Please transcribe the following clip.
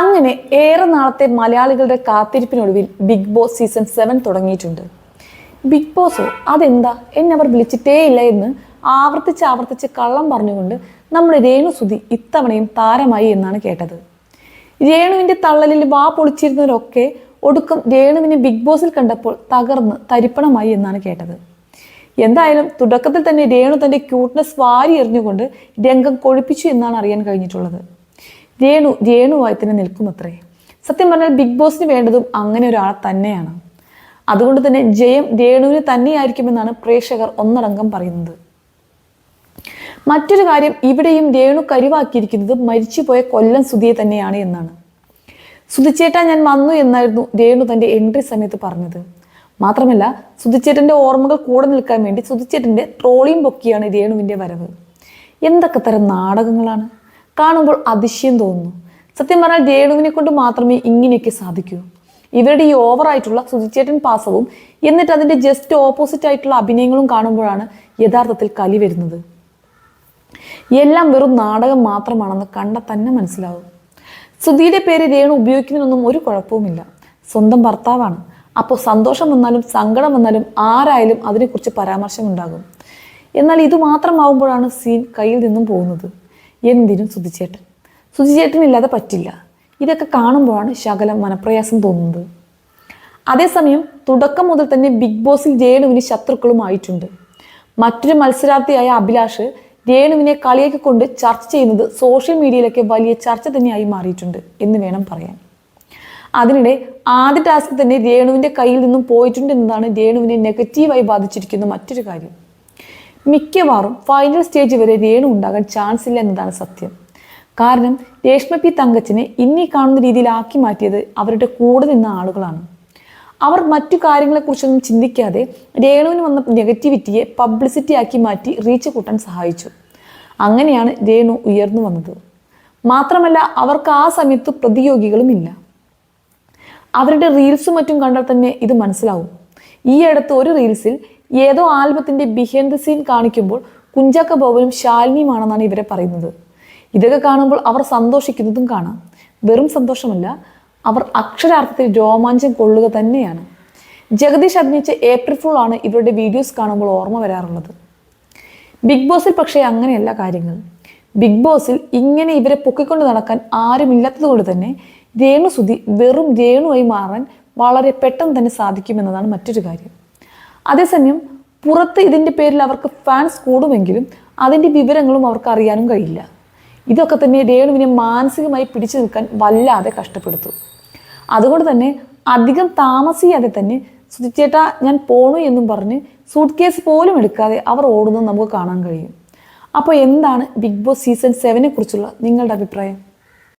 അങ്ങനെ ഏറെ നാളത്തെ മലയാളികളുടെ കാത്തിരിപ്പിനൊടുവിൽ ബിഗ് ബോസ് സീസൺ 7 തുടങ്ങിയിട്ടുണ്ട്. ബിഗ് ബോസോ അതെന്താ എന്നെ അവർ വിളിച്ചിട്ടേ ഇല്ല എന്ന് ആവർത്തിച്ച് കള്ളം പറഞ്ഞുകൊണ്ട് നമ്മുടെ രേണുസുതി ഇത്തവണയും താരമായി എന്നാണ് കേട്ടത്. രേണുവിൻ്റെ തള്ളലിൽ വാ പൊളിച്ചിരുന്നവരൊക്കെ ഒടുക്കം രേണുവിനെ ബിഗ് ബോസിൽ കണ്ടപ്പോൾ തകർന്ന് തരിപ്പണമായി എന്നാണ് കേട്ടത്. എന്തായാലും തുടക്കത്തിൽ തന്നെ രേണു തൻ്റെ ക്യൂട്ട്നെസ് വാരി എറിഞ്ഞുകൊണ്ട് രംഗം കൊഴിപ്പിച്ചു എന്നാണ് അറിയാൻ കഴിഞ്ഞിട്ടുള്ളത്. രേണുവായി തന്നെ നിൽക്കുമത്രേ. സത്യം പറഞ്ഞാൽ ബിഗ് ബോസിന് വേണ്ടതും അങ്ങനെ ഒരാളെ തന്നെയാണ്. അതുകൊണ്ട് തന്നെ ജയം രേണുവിന് തന്നെയായിരിക്കുമെന്നാണ് പ്രേക്ഷകർ ഒന്നടങ്കം പറയുന്നത്. മറ്റൊരു കാര്യം, ഇവിടെയും രേണു കരിവാക്കിയിരിക്കുന്നത് മരിച്ചുപോയ കൊല്ലം സുധിയെ തന്നെയാണ് എന്നാണ്. സുധിച്ചേട്ടാ ഞാൻ വന്നു എന്നായിരുന്നു രേണു തൻ്റെ എൻട്രി സമയത്ത് പറഞ്ഞത്. മാത്രമല്ല സുധിച്ചേട്ടൻ്റെ ഓർമ്മകൾ കൂടെ നിൽക്കാൻ വേണ്ടി സുധിച്ചേട്ടൻ്റെ ട്രോളിയും പൊക്കിയാണ് രേണുവിൻ്റെ വരവ്. എന്തൊക്കെ തരം നാടകങ്ങളാണ്! കാണുമ്പോൾ അതിശയം തോന്നുന്നു. സത്യം പറഞ്ഞാൽ രേണുവിനെ കൊണ്ട് മാത്രമേ ഇങ്ങനെയൊക്കെ സാധിക്കൂ. ഇവരുടെ ഈ ഓവറായിട്ടുള്ള സുധിച്ചേട്ടൻ പാസവും എന്നിട്ട് അതിൻ്റെ ജസ്റ്റ് ഓപ്പോസിറ്റ് ആയിട്ടുള്ള അഭിനയങ്ങളും കാണുമ്പോഴാണ് യഥാർത്ഥത്തിൽ കലി വരുന്നത്. എല്ലാം വെറും നാടകം മാത്രമാണെന്ന് കണ്ടാൽ തന്നെ മനസ്സിലാവും. സുധിയുടെ പേര് രേണു ഉപയോഗിക്കുന്നതിനൊന്നും ഒരു കുഴപ്പവുമില്ല. സ്വന്തം ഭർത്താവാണ്. അപ്പോൾ സന്തോഷം വന്നാലും സങ്കടം വന്നാലും ആരായാലും അതിനെക്കുറിച്ച് പരാമർശമുണ്ടാകും. എന്നാൽ ഇത് മാത്രമാവുമ്പോഴാണ് സീൻ കയ്യിൽ നിന്നും പോകുന്നത്. എന്തിനും സുധിച്ചേട്ടനില്ലാതെ പറ്റില്ല. ഇതൊക്കെ കാണുമ്പോഴാണ് ശകലം മനപ്രയാസം തോന്നുന്നത്. അതേസമയം തുടക്കം മുതൽ തന്നെ ബിഗ് ബോസിൽ രേണുവിന് ശത്രുക്കളും ആയിട്ടുണ്ട്. മറ്റൊരു മത്സരാർത്ഥിയായ അഭിലാഷ് രേണുവിനെ കളിയാക്കിക്കൊണ്ട് ചർച്ച ചെയ്യുന്നത് സോഷ്യൽ മീഡിയയിലൊക്കെ വലിയ ചർച്ച തന്നെയായി മാറിയിട്ടുണ്ട് എന്ന് വേണം പറയാൻ. അതിനിടെ ആദ്യ ടാസ്ക് തന്നെ രേണുവിൻ്റെ കയ്യിൽ നിന്നും പോയിട്ടുണ്ട് എന്നതാണ് രേണുവിനെ നെഗറ്റീവായി ബാധിച്ചിരിക്കുന്ന മറ്റൊരു കാര്യം. മിക്കവാറും ഫൈനൽ സ്റ്റേജ് വരെ രേണു ഉണ്ടാകാൻ ചാൻസ് ഇല്ല എന്നതാണ് സത്യം. കാരണം രേഷ്മ പി തങ്കച്ചനെ ഇന്നീ കാണുന്ന രീതിയിലാക്കി മാറ്റിയത് അവരുടെ കൂടെ നിന്ന ആളുകളാണ്. അവർ മറ്റു കാര്യങ്ങളെക്കുറിച്ചൊന്നും ചിന്തിക്കാതെ രേണുവിന് വന്ന നെഗറ്റിവിറ്റിയെ പബ്ലിസിറ്റി ആക്കി മാറ്റി റീച്ച് കൂട്ടാൻ സഹായിച്ചു. അങ്ങനെയാണ് രേണു ഉയർന്നു വന്നത്. മാത്രമല്ല അവർക്ക് ആ സമയത്ത് പ്രതിയോഗികളും ഇല്ല. അവരുടെ റീൽസും മറ്റും കണ്ടാൽ തന്നെ ഇത് മനസ്സിലാവും. ഈ അടുത്ത് ഒരു റീൽസിൽ ഏതോ ആൽബത്തിൻ്റെ ബിഹൈൻഡ് ദ സീൻ കാണിക്കുമ്പോൾ കുഞ്ചാക്ക ബോബനും ശാലിനിയുമാണെന്നാണ് ഇവരെ പറയുന്നത്. ഇതൊക്കെ കാണുമ്പോൾ അവർ സന്തോഷിക്കുന്നതും കാണാം. വെറും സന്തോഷമല്ല, അവർ അക്ഷരാർത്ഥത്തിൽ രോമാഞ്ചം കൊള്ളുക തന്നെയാണ്. ജഗദീഷ് അഭിനയിച്ച ഏപ്രിൽ ഫുൾ ആണ് ഇവരുടെ വീഡിയോസ് കാണുമ്പോൾ ഓർമ്മ വരാറുള്ളത്. ബിഗ് ബോസിൽ പക്ഷേ അങ്ങനെയല്ല കാര്യങ്ങൾ. ബിഗ് ബോസിൽ ഇങ്ങനെ ഇവരെ പൊക്കിക്കൊണ്ട് നടക്കാൻ ആരുമില്ലാത്തത് കൊണ്ട് തന്നെ രേണുസുതി വെറും രേണുവായി മാറാൻ വളരെ പെട്ടെന്ന് തന്നെ സാധിക്കുമെന്നതാണ് മറ്റൊരു കാര്യം. അതേസമയം പുറത്ത് ഇതിൻ്റെ പേരിൽ അവർക്ക് ഫാൻസ് കൂടുമെങ്കിലും അതിൻ്റെ വിവരങ്ങളും അവർക്ക് അറിയാനും കഴിയില്ല. ഇതൊക്കെ തന്നെ രേണുവിനെ മാനസികമായി പിടിച്ചു നിൽക്കാൻ വല്ലാതെ കഷ്ടപ്പെടുത്തു. അതുകൊണ്ട് തന്നെ അധികം താമസിയാതെ തന്നെ സുധിച്ചേട്ടാ ഞാൻ പോണു എന്നും പറഞ്ഞ് സൂട്ട് കേസ് പോലും എടുക്കാതെ അവർ ഓടുന്നത് നമുക്ക് കാണാൻ കഴിയും. അപ്പോൾ എന്താണ് ബിഗ് ബോസ് സീസൺ 7 കുറിച്ചുള്ള നിങ്ങളുടെ അഭിപ്രായം?